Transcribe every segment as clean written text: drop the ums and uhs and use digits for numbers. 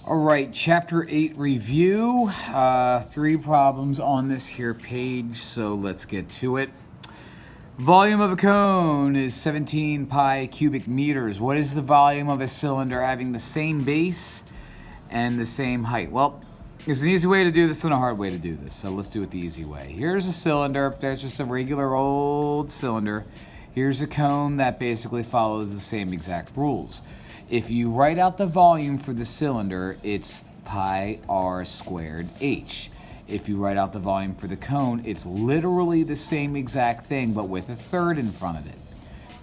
All right, Chapter 8 review. 3 problems on this here page, so let's get to it. Volume of a cone is 17 pi cubic meters. What is the volume of a cylinder having the same base and the same height? Well, there's an easy way to do this and a hard way to do this, so let's do it the easy way. Here's a cylinder. There's just a regular old cylinder. Here's a cone that basically follows the same exact rules. If you write out the volume for the cylinder, it's pi r squared h. If you write out the volume for the cone, it's literally the same exact thing, but with a third in front of it.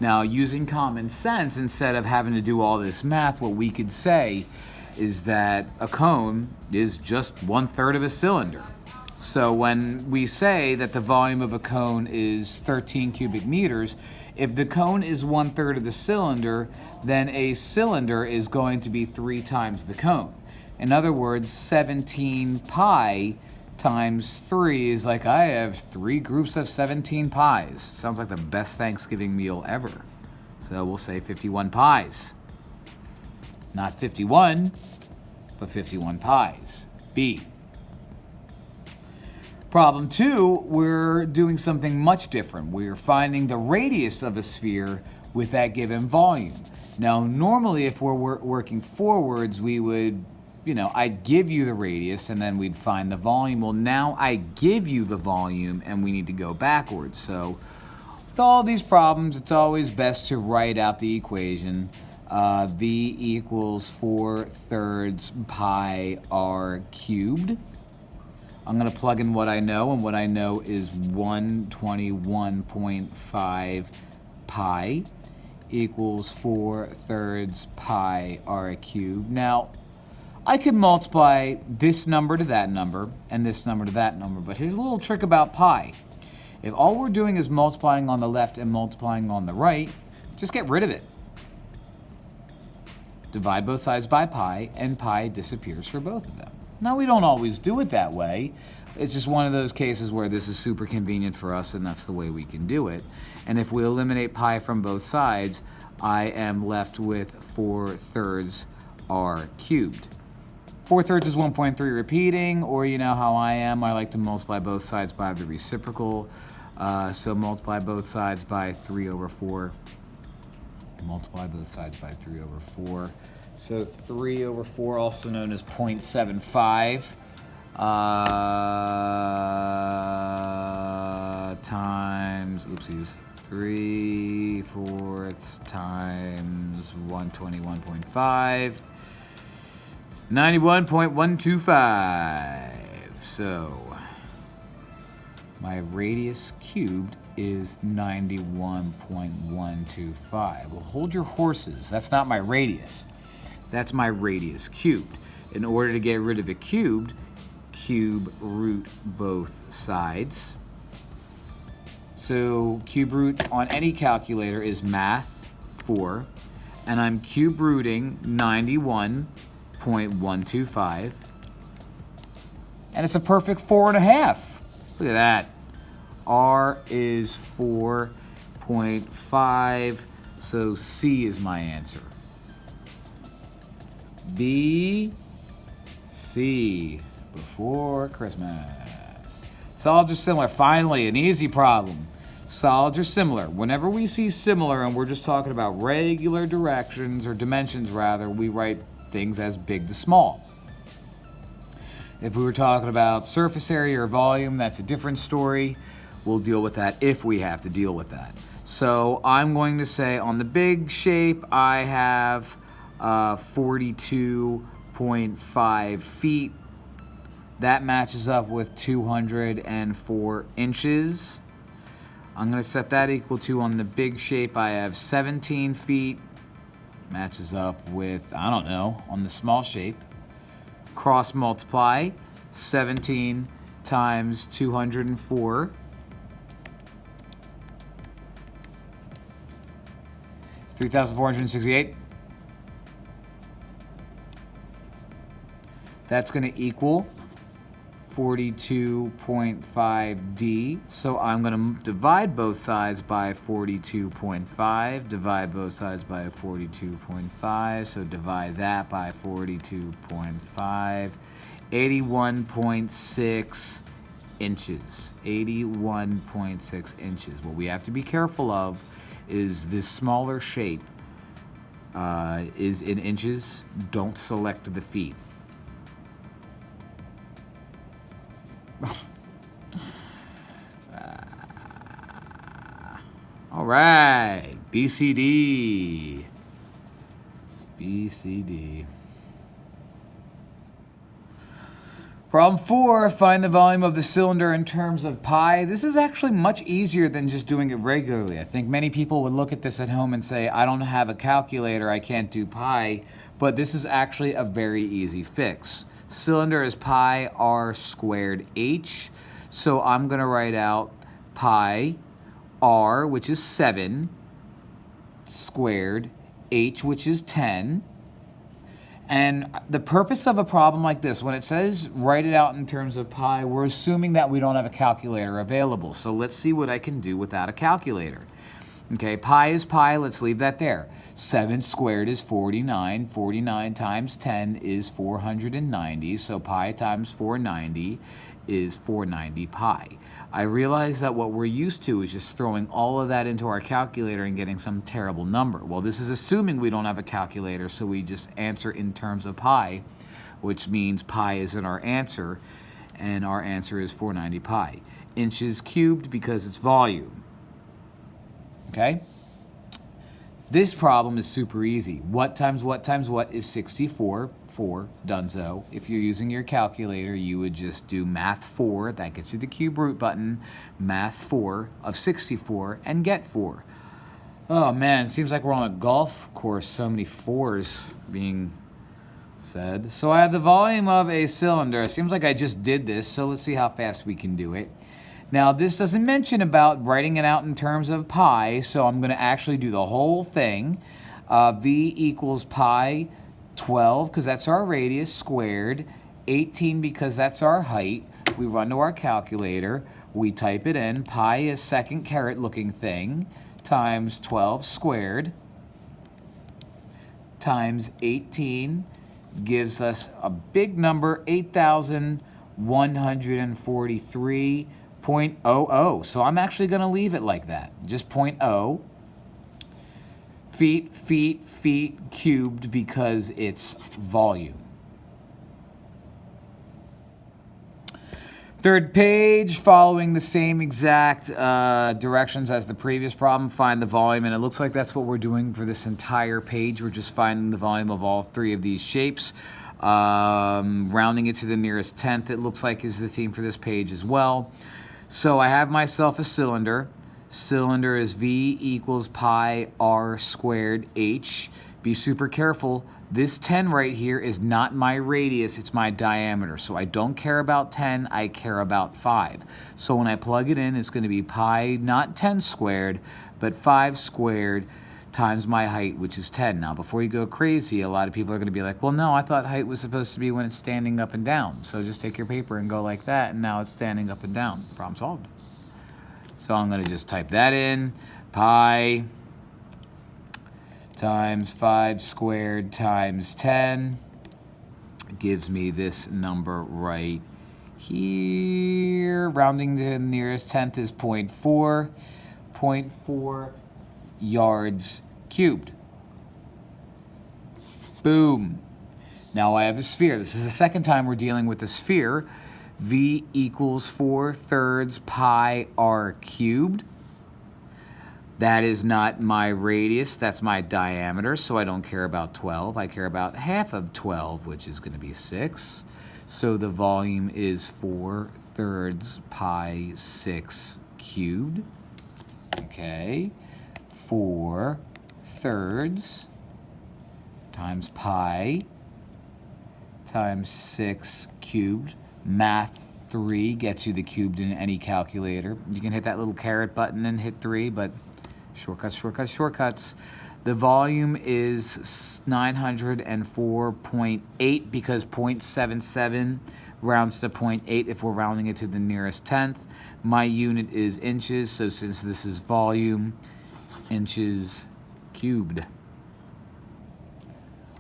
Now, using common sense, instead of having to do all this math, what we could say is that a cone is just 1/3 of a cylinder. So when we say that the volume of a cone is 13 cubic meters, if the cone is 1/3 of the cylinder, then a cylinder is going to be 3 times the cone. In other words, 17 pi times 3 is like, I have 3 groups of 17 pies. Sounds like the best Thanksgiving meal ever. So we'll say 51 pies. Not 51, but 51 pies. B. Problem 2, we're doing something much different. We're finding the radius of a sphere with that given volume. Now, normally if we're working forwards, we would, I'd give you the radius and then we'd find the volume. Well, now I give you the volume and we need to go backwards. So with all these problems, it's always best to write out the equation. V equals 4/3 pi r cubed. I'm going to plug in what I know, and what I know is 121.5 pi equals 4/3 pi r cubed. Now, I could multiply this number to that number and this number to that number, but here's a little trick about pi. If all we're doing is multiplying on the left and multiplying on the right, just get rid of it. Divide both sides by pi, and pi disappears for both of them. Now, we don't always do it that way. It's just one of those cases where this is super convenient for us, and that's the way we can do it. And if we eliminate pi from both sides, I am left with 4/3 r cubed. 4/3 is 1.3 repeating, or you know how I am. I like to multiply both sides by the reciprocal. So multiply both sides by 3/4. Multiply both sides by 3/4. So 3/4, also known as 0.75, times, 3/4 times 121.5, 91.125. So my radius cubed is 91.125. Well, hold your horses. That's not my radius. That's my radius cubed. In order to get rid of a cubed, cube root both sides. So cube root on any calculator is math 4, and I'm cube rooting 91.125, and it's a perfect 4.5. Look at that. R is 4.5, so C is my answer. B, C, before Christmas. Solids are similar. Finally, an easy problem. Solids are similar. Whenever we see similar, and we're just talking about regular directions, or dimensions rather, we write things as big to small. If we were talking about surface area or volume, that's a different story. We'll deal with that if we have to deal with that. So I'm going to say on the big shape, I have 42.5 feet. That matches up with 204 inches. I'm going to set that equal to, on the big shape, I have 17 feet. Matches up with, I don't know, on the small shape. Cross multiply, 17 times 204. It's 3,468. That's going to equal 42.5D. So I'm going to divide both sides by 42.5. Divide both sides by 42.5. So divide that by 42.5. 81.6 inches. 81.6 inches. What we have to be careful of is this smaller shape is in inches. Don't select the feet. All right, BCD. BCD. Problem 4, find the volume of the cylinder in terms of pi. This is actually much easier than just doing it regularly. I think many people would look at this at home and say, I don't have a calculator, I can't do pi, but this is actually a very easy fix. Cylinder is pi r squared h, so I'm going to write out pi r, which is 7, squared, h, which is 10. And the purpose of a problem like this, when it says write it out in terms of pi, we're assuming that we don't have a calculator available. So let's see what I can do without a calculator. Okay, pi is pi, let's leave that there. 7 squared is 49. 49 times 10 is 490. So pi times 490 is 490 pi. I realize that what we're used to is just throwing all of that into our calculator and getting some terrible number. Well, this is assuming we don't have a calculator, so we just answer in terms of pi, which means pi is in our answer, and our answer is 490 pi. Inches cubed because it's volume. Okay? This problem is super easy. What times what times what is 64? 4, donezo. If you're using your calculator, you would just do math 4, that gets you the cube root button, math 4 of 64, and get 4. Oh man, it seems like we're on a golf course, so many 4s being said. So I have the volume of a cylinder. It seems like I just did this, so let's see how fast we can do it. Now, this doesn't mention about writing it out in terms of pi, so I'm going to actually do the whole thing. V equals pi 12, because that's our radius, squared. 18, because that's our height. We run to our calculator. We type it in. Pi is second caret looking thing, times 12 squared, times 18, gives us a big number, 8,143.00. So I'm actually going to leave it like that, just 0.0. Feet, feet, feet cubed because it's volume. Third page, following the same exact directions as the previous problem, find the volume. And it looks like that's what we're doing for this entire page. We're just finding the volume of all 3 of these shapes. Rounding it to the nearest tenth, it looks like, is the theme for this page as well. So I have myself a cylinder. Cylinder is V equals pi r squared h. Be super careful. This 10 right here is not my radius, it's my diameter. So I don't care about 10, I care about 5. So when I plug it in, it's going to be pi, not 10 squared, but 5 squared times my height, which is 10. Now, before you go crazy, a lot of people are going to be like, well, no, I thought height was supposed to be when it's standing up and down. So just take your paper and go like that, and now it's standing up and down. Problem solved. So I'm going to just type that in. Pi times 5 squared times 10 gives me this number right here. Rounding to the nearest tenth is 0.4. 0.4 yards cubed. Boom. Now I have a sphere. This is the second time we're dealing with a sphere. V equals 4/3 pi r cubed. That is not my radius, that's my diameter, so I don't care about 12. I care about half of 12, which is going to be 6. So the volume is 4/3 pi 6 cubed. Okay, 4/3 times pi times 6 cubed. Math 3 gets you the cubed in any calculator. You can hit that little caret button and hit 3, but shortcuts, shortcuts, shortcuts. The volume is 904.8 because 0.77 rounds to 0.8 if we're rounding it to the nearest tenth. My unit is inches, so since this is volume, inches cubed.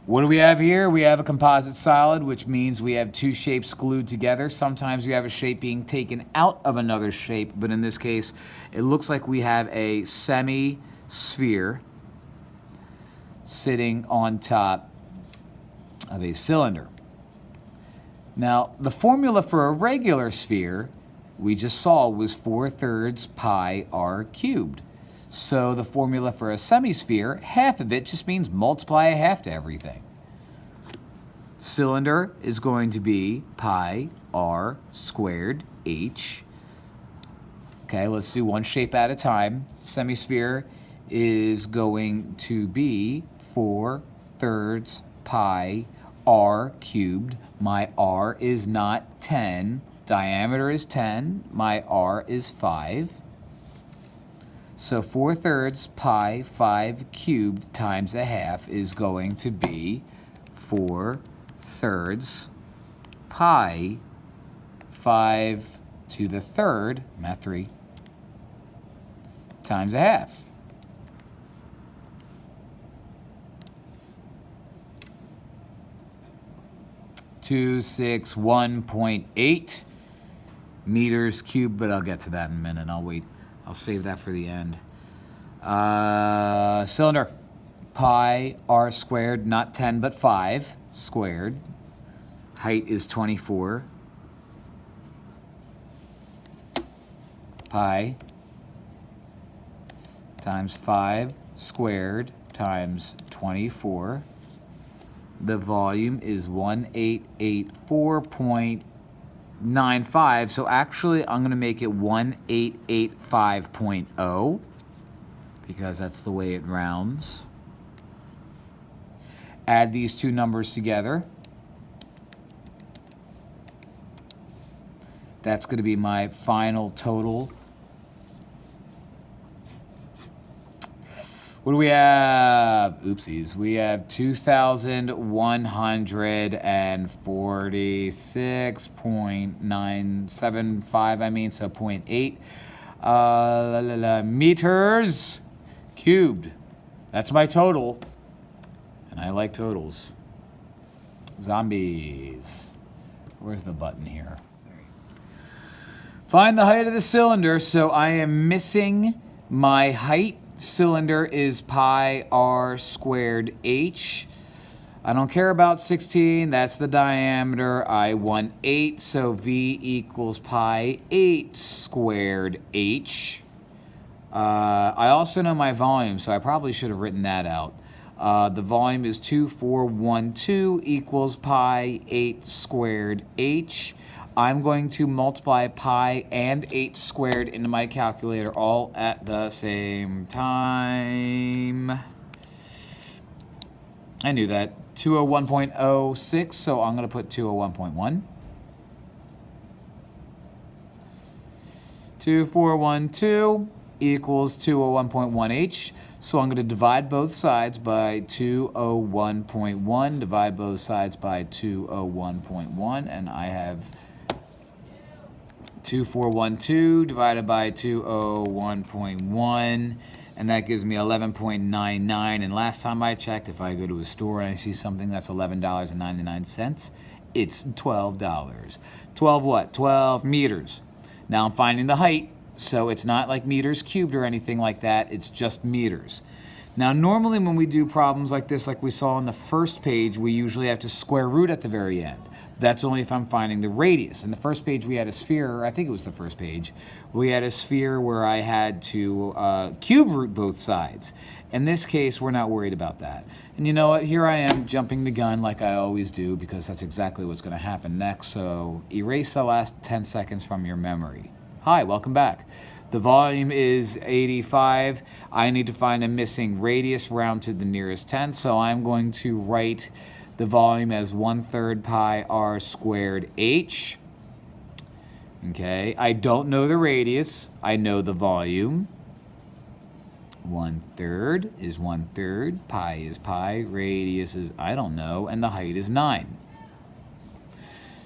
What do we have here? We have a composite solid, which means we have two shapes glued together. Sometimes you have a shape being taken out of another shape, but in this case, it looks like we have a semi-sphere sitting on top of a cylinder. Now, the formula for a regular sphere we just saw was 4/3 pi r cubed. So the formula for a semisphere, half of it just means multiply a half to everything. Cylinder is going to be pi r squared h. Okay, let's do one shape at a time. Semisphere is going to be 4/3 pi r cubed. My r is not 10. Diameter is 10. My r is 5. So 4/3 pi 5 cubed times a half is going to be 4/3 pi 5 to the third, math 3, times a half. (261.8 meters cubed), but I'll get to that in a minute. I'll wait. I'll save that for the end. Cylinder, pi r squared, not 10 but 5 squared. Height is 24. Pi times 5 squared times 24. The volume is 1884.95. So actually, I'm going to make it 1885.0 because that's the way it rounds. Add these two numbers together. That's going to be my final total. What do we have? Oopsies. We have 2,146.975, so 0.8 meters cubed. That's my total. And I like totals. Zombies. Where's the button here? Find the height of the cylinder. So I am missing my height. Cylinder is pi r squared h. I don't care about 16. That's the diameter. I want 8. So V equals pi 8 squared h. I also know my volume, so I probably should have written that out. The volume is 2412 equals pi 8 squared h. I'm going to multiply pi and 8 squared into my calculator all at the same time. I knew that. 201.06, so I'm going to put 201.1. 2412 equals 201.1h. So I'm going to divide both sides by 201.1, divide both sides by 201.1, and I have 2412 divided by 201.1, and that gives me 11.99. And last time I checked, if I go to a store and I see something that's $11.99, it's $12. 12 what? 12 meters. Now I'm finding the height, so it's not like meters cubed or anything like that. It's just meters. Now, normally when we do problems like this, like we saw on the first page, we usually have to square root at the very end. That's only if I'm finding the radius. In the first page, we had a sphere, I think it was the first page, we had a sphere where I had to cube root both sides. In this case, we're not worried about that. And you know what? Here I am jumping the gun like I always do because that's exactly what's going to happen next. So erase the last 10 seconds from your memory. Hi, welcome back. The volume is 85. I need to find a missing radius, round to the nearest tenth. So I'm going to write the volume as 1/3 pi r squared h. Okay, I don't know the radius. I know the volume. 1/3 is 1/3. Pi is pi. Radius is I don't know. And the height is 9.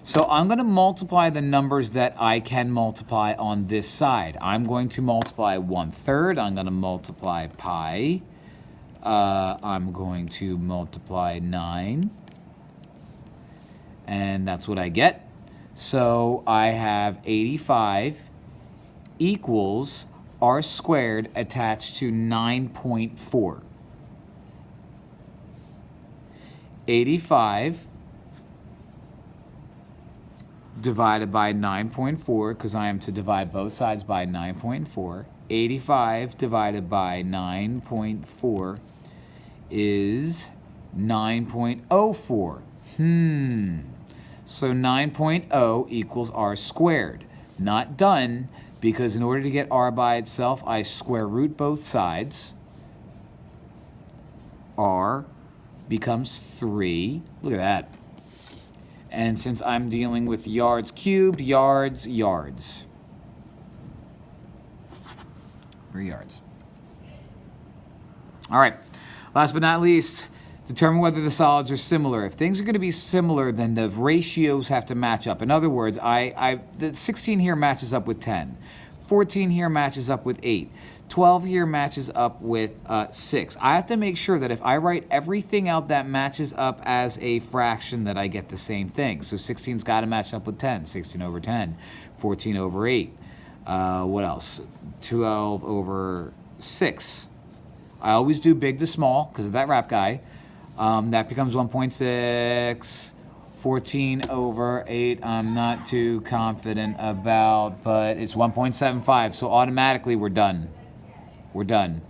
So I'm going to multiply the numbers that I can multiply on this side. I'm going to multiply 1/3. I'm going to multiply pi. I'm going to multiply 9. And that's what I get. So I have 85 equals r squared attached to 9.4. 85 divided by 9.4, because I am to divide both sides by 9.4. 85 divided by 9.4 is 9.04. So 9.0 equals r squared. Not done, because in order to get r by itself, I square root both sides. R becomes 3. Look at that. And since I'm dealing with yards cubed, yards. 3 yards. All right. Last but not least, determine whether the solids are similar. If things are going to be similar, then the ratios have to match up. In other words, the 16 here matches up with 10. 14 here matches up with 8. 12 here matches up with 6. I have to make sure that if I write everything out that matches up as a fraction, that I get the same thing. So 16's got to match up with 10. 16 over 10. 14 over 8. What else? 12 over 6. I always do big to small because of that rap guy. That becomes 1.6. 14 over 8, I'm not too confident about, but it's 1.75, so automatically we're done. We're done.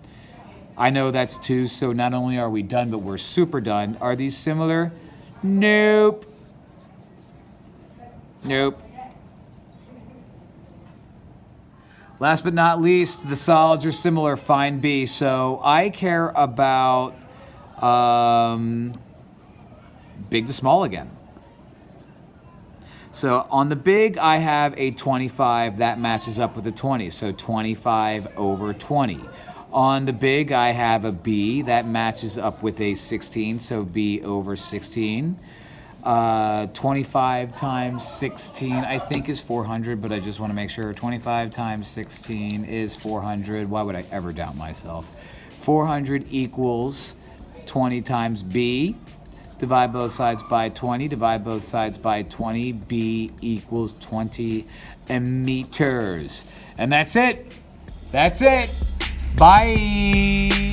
I know that's 2, so not only are we done, but we're super done. Are these similar? Nope. Nope. Last but not least, the solids are similar, find B. So I care about big to small again. So on the big, I have a 25. That matches up with a 20. So 25 over 20. On the big, I have a B. That matches up with a 16. So B over 16. 25 times 16, I think, is 400, but I just want to make sure. 25 times 16 is 400. Why would I ever doubt myself? 400 equals 20 times B. Divide both sides by 20. Divide both sides by 20. B equals 20 meters. And that's it. That's it. Bye.